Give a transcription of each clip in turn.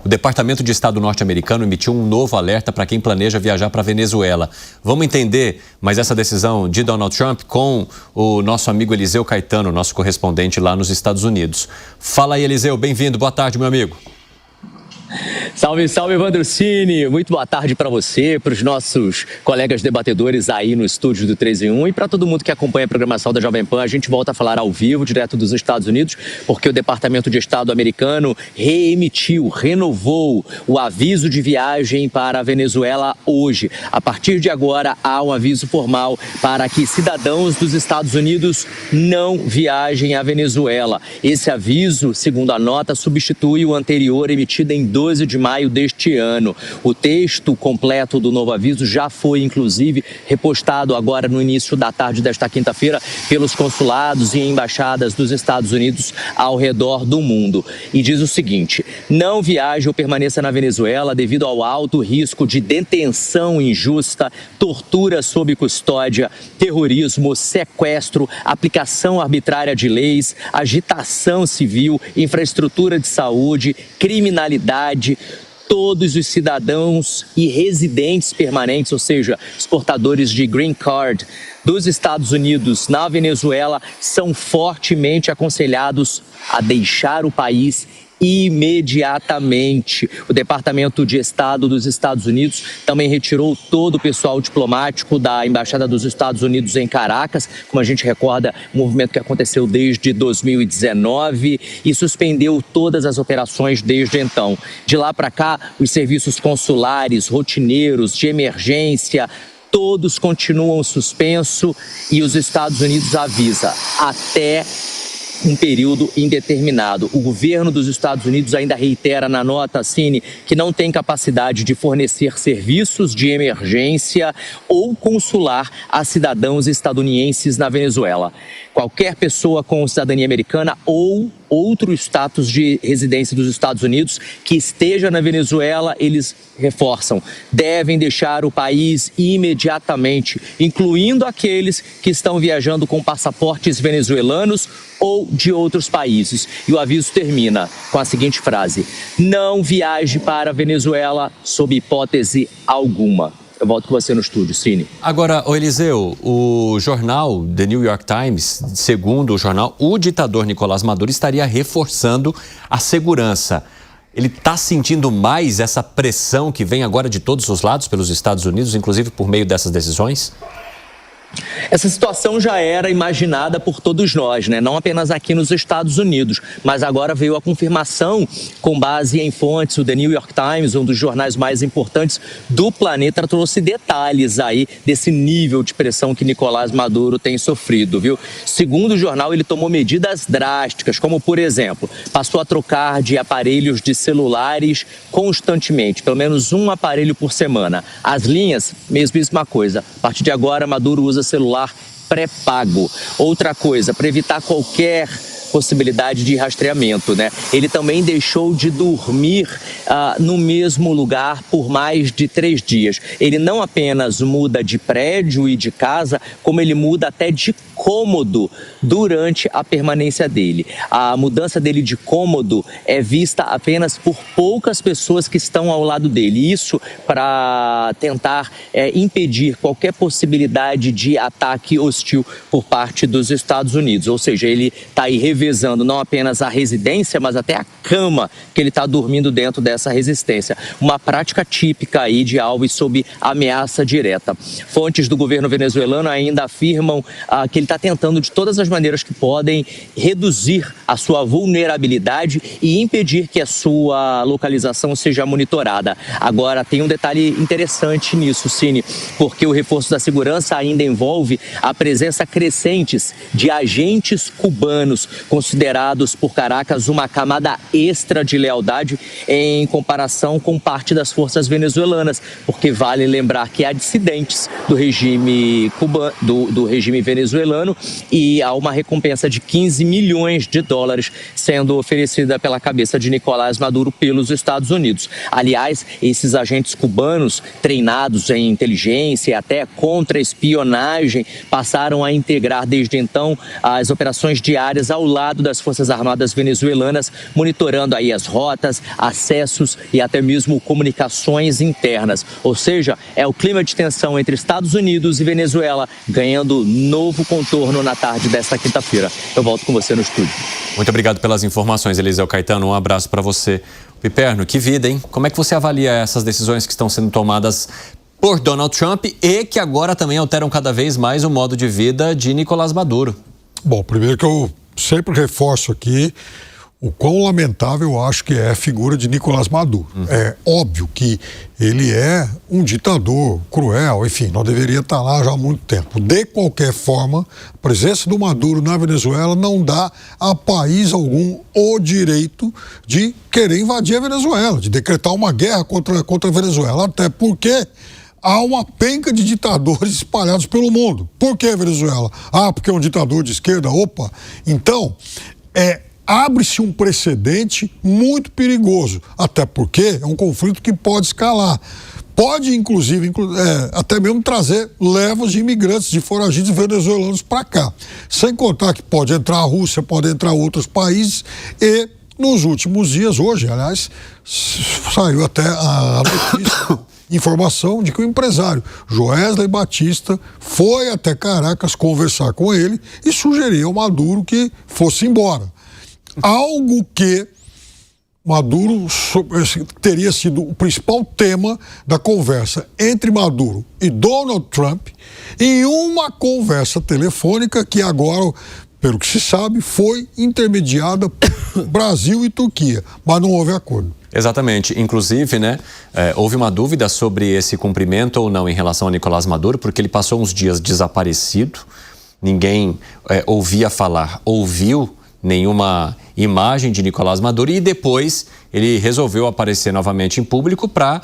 O Departamento de Estado norte-americano emitiu um novo alerta para quem planeja viajar para a Venezuela. Vamos entender mais essa decisão de Donald Trump com o nosso amigo Eliseu Caetano, nosso correspondente lá nos Estados Unidos. Fala aí, Eliseu. Bem-vindo. Boa tarde, meu amigo. Salve, salve, Vandrocini. Muito boa tarde para você, para os nossos colegas debatedores aí no estúdio do 3 em 1 e para todo mundo que acompanha a programação da Jovem Pan. A gente volta a falar ao vivo, direto dos Estados Unidos, porque o Departamento de Estado americano renovou o aviso de viagem para a Venezuela hoje. A partir de agora, há um aviso formal para que cidadãos dos Estados Unidos não viajem à Venezuela. Esse aviso, segundo a nota, substitui o anterior emitido em 12 de maio deste ano. O texto completo do novo aviso já foi, inclusive, repostado agora no início da tarde desta quinta-feira pelos consulados e embaixadas dos Estados Unidos ao redor do mundo. E diz o seguinte: não viaje ou permaneça na Venezuela devido ao alto risco de detenção injusta, tortura sob custódia, terrorismo, sequestro, aplicação arbitrária de leis, agitação civil, infraestrutura de saúde, criminalidade. Todos os cidadãos e residentes permanentes, ou seja, os portadores de green card dos Estados Unidos na Venezuela, são fortemente aconselhados a deixar o país imediatamente. O Departamento de Estado dos Estados Unidos também retirou todo o pessoal diplomático da Embaixada dos Estados Unidos em Caracas, como a gente recorda, um movimento que aconteceu desde 2019, e suspendeu todas as operações desde então. De lá para cá, os serviços consulares, rotineiros, de emergência, todos continuam suspensos e os Estados Unidos avisa até um período indeterminado. O governo dos Estados Unidos ainda reitera na nota, Cine, que não tem capacidade de fornecer serviços de emergência ou consular a cidadãos estadunidenses na Venezuela. Qualquer pessoa com cidadania americana ou outro status de residência dos Estados Unidos que esteja na Venezuela, eles reforçam, devem deixar o país imediatamente, incluindo aqueles que estão viajando com passaportes venezuelanos ou de outros países. E o aviso termina com a seguinte frase: não viaje para a Venezuela sob hipótese alguma. Eu volto com você no estúdio, Cine. Agora, Eliseu, o jornal The New York Times, segundo o jornal, o ditador Nicolás Maduro estaria reforçando a segurança. Ele está sentindo mais essa pressão que vem agora de todos os lados pelos Estados Unidos, inclusive por meio dessas decisões? Essa situação já era imaginada por todos nós, né? Não apenas aqui nos Estados Unidos, mas agora veio a confirmação com base em fontes. O The New York Times, um dos jornais mais importantes do planeta, trouxe detalhes aí desse nível de pressão que Nicolás Maduro tem sofrido, viu? Segundo o jornal, ele tomou medidas drásticas, como, por exemplo, passou a trocar de aparelhos de celulares constantemente, pelo menos um aparelho por semana. As linhas, mesma coisa. A partir de agora, Maduro usa celular pré-pago. Outra coisa, para evitar qualquer possibilidade de rastreamento, né? Ele também deixou de dormir no mesmo lugar por mais de 3 dias. Ele não apenas muda de prédio e de casa, como ele muda até de cômodo durante a permanência dele. A mudança dele de cômodo é vista apenas por poucas pessoas que estão ao lado dele. Isso para tentar impedir qualquer possibilidade de ataque hostil por parte dos Estados Unidos. Ou seja, ele está aí revezando não apenas a residência, mas até a cama que ele está dormindo dentro dessa resistência. Uma prática típica aí de alvos sob ameaça direta. Fontes do governo venezuelano ainda afirmam que ele está tentando de todas as maneiras que podem reduzir a sua vulnerabilidade e impedir que a sua localização seja monitorada. Agora, tem um detalhe interessante nisso, Cine, porque o reforço da segurança ainda envolve a presença crescente de agentes cubanos, considerados por Caracas uma camada extra de lealdade em comparação com parte das forças venezuelanas, porque vale lembrar que há dissidentes do regime cubano, do regime venezuelano, e há uma recompensa de 15 milhões de dólares sendo oferecida pela cabeça de Nicolás Maduro pelos Estados Unidos. Aliás, esses agentes cubanos treinados em inteligência e até contra-espionagem passaram a integrar desde então as operações diárias ao lado das Forças Armadas venezuelanas, monitorando aí as rotas, acessos e até mesmo comunicações internas. Ou seja, é o clima de tensão entre Estados Unidos e Venezuela ganhando novo contorno na tarde desta quinta-feira. Eu volto com você no estúdio. Muito obrigado pelas informações, Eliseu Caetano. Um abraço para você. Piperno, que vida, hein? Como é que você avalia essas decisões que estão sendo tomadas por Donald Trump e que agora também alteram cada vez mais o modo de vida de Nicolás Maduro? Bom, primeiro que eu sempre reforço aqui o quão lamentável eu acho que é a figura de Nicolás Maduro. É óbvio que ele é um ditador cruel, enfim, não deveria estar lá já há muito tempo. De qualquer forma, a presença do Maduro na Venezuela não dá a país algum o direito de querer invadir a Venezuela, de decretar uma guerra contra a Venezuela, até porque há uma penca de ditadores espalhados pelo mundo. Por que Venezuela? Ah, porque é um ditador de esquerda? Opa! Então, abre-se um precedente muito perigoso, até porque é um conflito que pode escalar. Pode, inclusive, até mesmo trazer levas de imigrantes, de foragidos venezuelanos para cá. Sem contar que pode entrar a Rússia, pode entrar outros países e, nos últimos dias, hoje, aliás, saiu até a notícia, informação de que o empresário Joesley Batista foi até Caracas conversar com ele e sugeriu ao Maduro que fosse embora. Algo que Maduro teria sido o principal tema da conversa entre Maduro e Donald Trump em uma conversa telefônica que agora, pelo que se sabe, foi intermediada por Brasil e Turquia, mas não houve acordo. Exatamente. Inclusive, houve uma dúvida sobre esse cumprimento ou não em relação a Nicolás Maduro, porque ele passou uns dias desaparecido, ninguém ouvia falar, ouviu nenhuma imagem de Nicolás Maduro e depois ele resolveu aparecer novamente em público para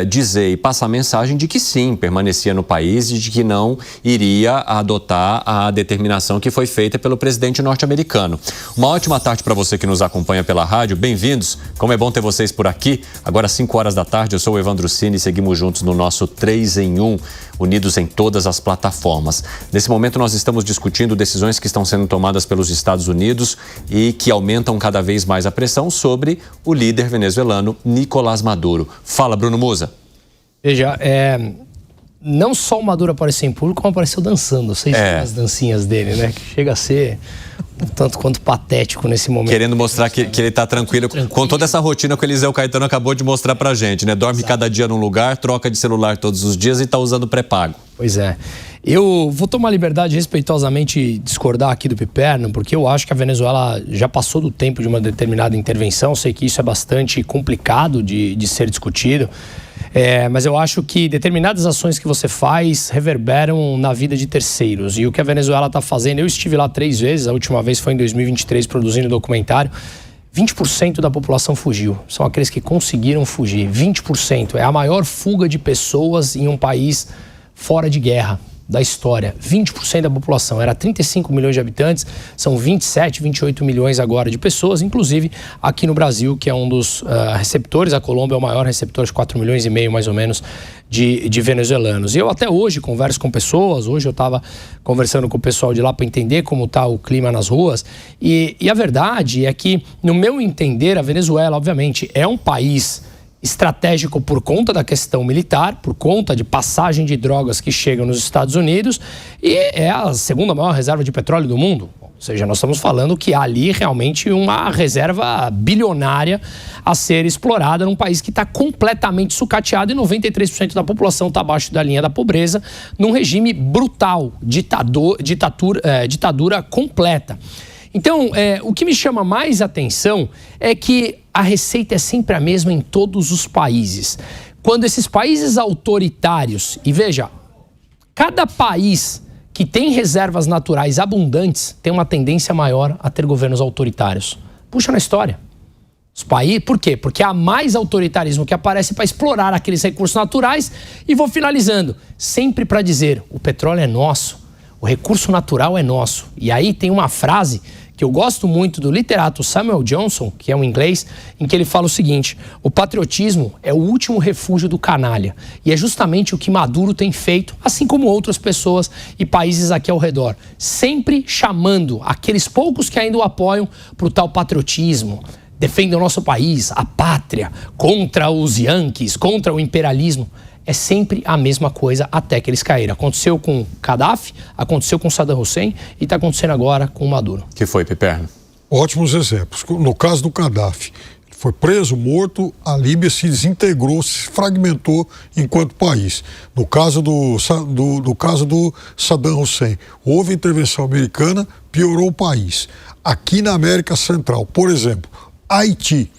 dizer e passar a mensagem de que sim, permanecia no país e de que não iria adotar a determinação que foi feita pelo presidente norte-americano. Uma ótima tarde para você que nos acompanha pela rádio, bem-vindos, como é bom ter vocês por aqui. Agora 5 horas da tarde, eu sou o Evandro Cini e seguimos juntos no nosso 3 em 1, unidos em todas as plataformas. Nesse momento nós estamos discutindo decisões que estão sendo tomadas pelos Estados Unidos e que aumentam cada vez mais a pressão sobre o líder venezuelano Nicolás Maduro. Fala, Bruno Musa. Veja, não só o Maduro apareceu em público, como apareceu dançando. Vocês viram as dancinhas dele, né? Que chega a ser um tanto quanto patético nesse momento. Querendo mostrar que ele está tranquilo com toda essa rotina que o Eliseu Caetano acabou de mostrar pra gente, né? Dorme cada dia num lugar, troca de celular todos os dias e está usando pré-pago. Pois é. Eu vou tomar liberdade de respeitosamente discordar aqui do Piperno, porque eu acho que a Venezuela já passou do tempo de uma determinada intervenção. Sei que isso é bastante complicado de ser discutido, mas eu acho que determinadas ações que você faz reverberam na vida de terceiros. E o que a Venezuela está fazendo, eu estive lá 3 vezes, a última vez foi em 2023 produzindo documentário. 20% da população fugiu, são aqueles que conseguiram fugir. 20% é a maior fuga de pessoas em um país fora de guerra da história. 20% da população, era 35 milhões de habitantes, são 27, 28 milhões agora de pessoas, inclusive aqui no Brasil, que é um dos receptores. A Colômbia é o maior receptor, de 4,5 milhões mais ou menos de venezuelanos. E eu até hoje converso com pessoas, hoje eu estava conversando com o pessoal de lá para entender como está o clima nas ruas, e a verdade é que, no meu entender, a Venezuela, obviamente, é um país estratégico por conta da questão militar, por conta de passagem de drogas que chegam nos Estados Unidos, e é a segunda maior reserva de petróleo do mundo. Ou seja, nós estamos falando que há ali realmente uma reserva bilionária a ser explorada num país que está completamente sucateado e 93% da população está abaixo da linha da pobreza, num regime brutal, ditadura completa. Então, o que me chama mais atenção é que a receita é sempre a mesma em todos os países. Quando esses países autoritários, e veja, cada país que tem reservas naturais abundantes tem uma tendência maior a ter governos autoritários. Puxa na história. Os países, por quê? Porque há mais autoritarismo que aparece para explorar aqueles recursos naturais. E vou finalizando, sempre para dizer, o petróleo é nosso. O recurso natural é nosso. E aí tem uma frase que eu gosto muito do literato Samuel Johnson, que é um inglês, em que ele fala o seguinte: o patriotismo é o último refúgio do canalha. E é justamente o que Maduro tem feito, assim como outras pessoas e países aqui ao redor. Sempre chamando aqueles poucos que ainda o apoiam para o tal patriotismo. Defendem o nosso país, a pátria, contra os Yankees, contra o imperialismo. É sempre a mesma coisa até que eles caíram. Aconteceu com Gaddafi, aconteceu com Saddam Hussein e está acontecendo agora com o Maduro. Que foi, Piperno? Ótimos exemplos. No caso do Gaddafi, foi preso, morto, a Líbia se desintegrou, se fragmentou enquanto país. No caso do Saddam Hussein, houve intervenção americana, piorou o país. Aqui na América Central, por exemplo, Haiti,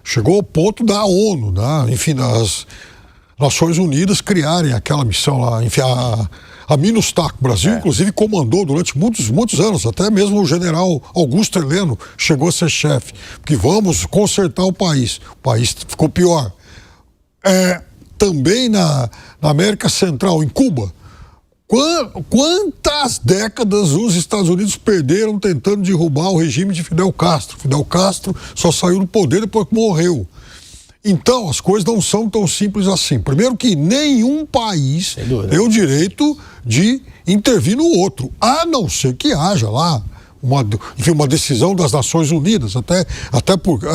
chegou ao ponto da ONU, enfim, das Nações Unidas criarem aquela missão lá, enfim, a MINUSTAH. O Brasil, inclusive, comandou durante muitos anos, até mesmo o general Augusto Heleno chegou a ser chefe, porque vamos consertar o país ficou pior. Também na América Central, em Cuba, quantas décadas os Estados Unidos perderam tentando derrubar o regime de Fidel Castro? Fidel Castro só saiu do poder depois que morreu. Então, as coisas não são tão simples assim. Primeiro que nenhum país tem o direito de intervir no outro, a não ser que haja lá uma decisão das Nações Unidas, até porque,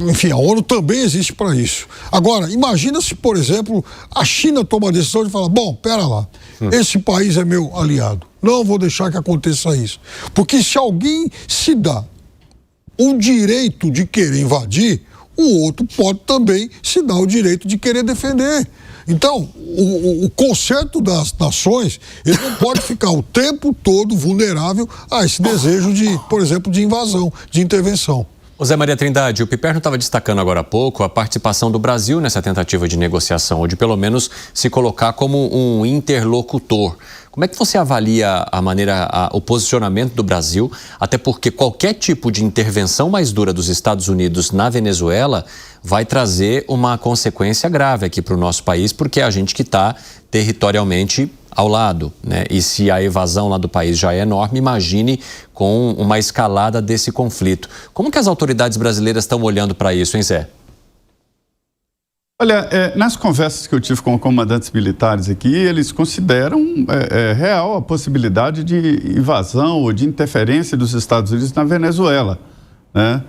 enfim, a ONU também existe para isso. Agora, imagina se, por exemplo, a China toma a decisão de falar: bom, pera lá, esse país é meu aliado, não vou deixar que aconteça isso. Porque se alguém se dá o direito de querer invadir, o outro pode também se dar o direito de querer defender. Então, o concerto das nações, ele não pode ficar o tempo todo vulnerável a esse desejo por exemplo, de invasão, de intervenção. Zé Maria Trindade, o Piperno estava destacando agora há pouco a participação do Brasil nessa tentativa de negociação, ou de pelo menos se colocar como um interlocutor. Como é que você avalia o posicionamento do Brasil? Até porque qualquer tipo de intervenção mais dura dos Estados Unidos na Venezuela vai trazer uma consequência grave aqui para o nosso país, porque é a gente que está territorialmente ao lado, né? E se a evasão lá do país já é enorme, imagine com uma escalada desse conflito. Como que as autoridades brasileiras estão olhando para isso, hein, Zé? Olha, nas conversas que eu tive com comandantes militares aqui, eles consideram real a possibilidade de invasão ou de interferência dos Estados Unidos na Venezuela, né?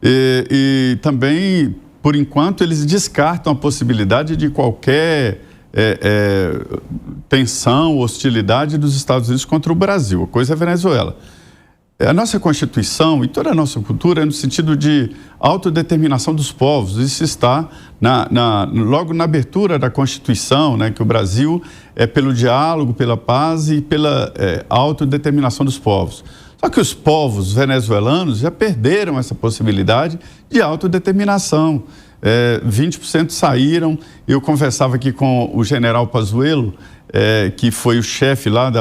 E também, por enquanto, eles descartam a possibilidade de qualquer tensão, hostilidade dos Estados Unidos contra o Brasil. A coisa é a Venezuela. A nossa Constituição e toda a nossa cultura é no sentido de autodeterminação dos povos. Isso está logo na abertura da Constituição, né, que o Brasil é pelo diálogo, pela paz e pela autodeterminação dos povos. Só que os povos venezuelanos já perderam essa possibilidade de autodeterminação. 20% saíram. Eu conversava aqui com o general Pazuello, que foi o chefe lá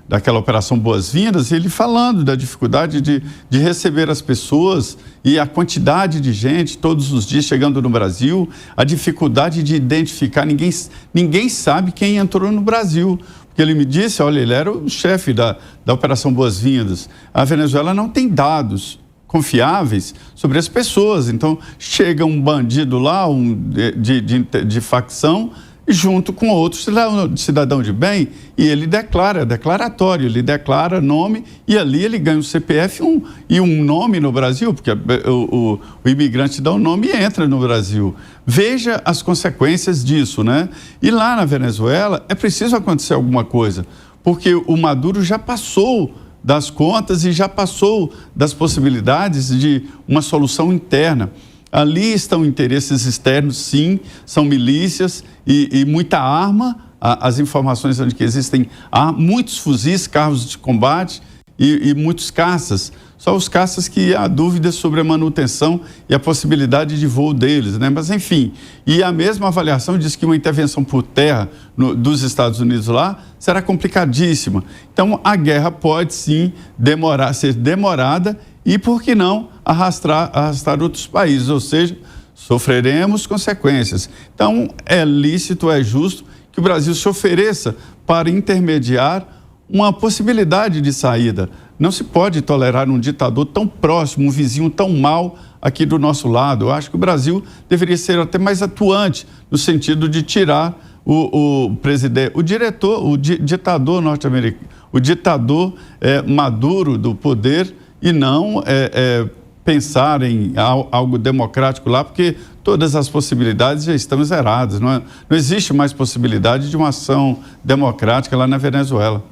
daquela Operação Boas-Vindas, e ele falando da dificuldade de receber as pessoas e a quantidade de gente todos os dias chegando no Brasil, a dificuldade de identificar, ninguém sabe quem entrou no Brasil. Porque ele me disse, olha, ele era o chefe da Operação Boas-Vindas. A Venezuela não tem dados confiáveis sobre as pessoas. Então, chega um bandido lá, de facção, junto com outro cidadão de bem, e ele declaratório, ele declara nome, e ali ele ganha um CPF e um nome no Brasil, porque o imigrante dá um nome e entra no Brasil. Veja as consequências disso, né? E lá na Venezuela é preciso acontecer alguma coisa, porque o Maduro já passou das contas e já passou das possibilidades de uma solução interna. Ali estão interesses externos, sim, são milícias e muita arma. As informações são de que existem muitos fuzis, carros de combate e muitos caças. Só os caças que há dúvidas sobre a manutenção e a possibilidade de voo deles, né? Mas, enfim, e a mesma avaliação diz que uma intervenção por terra dos Estados Unidos lá será complicadíssima. Então, a guerra pode, sim, ser demorada e, por que não, arrastar outros países, ou seja, sofreremos consequências. Então, é lícito, é justo que o Brasil se ofereça para intermediar uma possibilidade de saída. não se pode tolerar um ditador tão próximo, um vizinho tão mau aqui do nosso lado. Eu acho que o Brasil deveria ser até mais atuante no sentido de tirar o presidente, o ditador norte-americano, o ditador Maduro do poder e não pensar em algo democrático lá, porque todas as possibilidades já estão zeradas. Não existe mais possibilidade de uma ação democrática lá na Venezuela.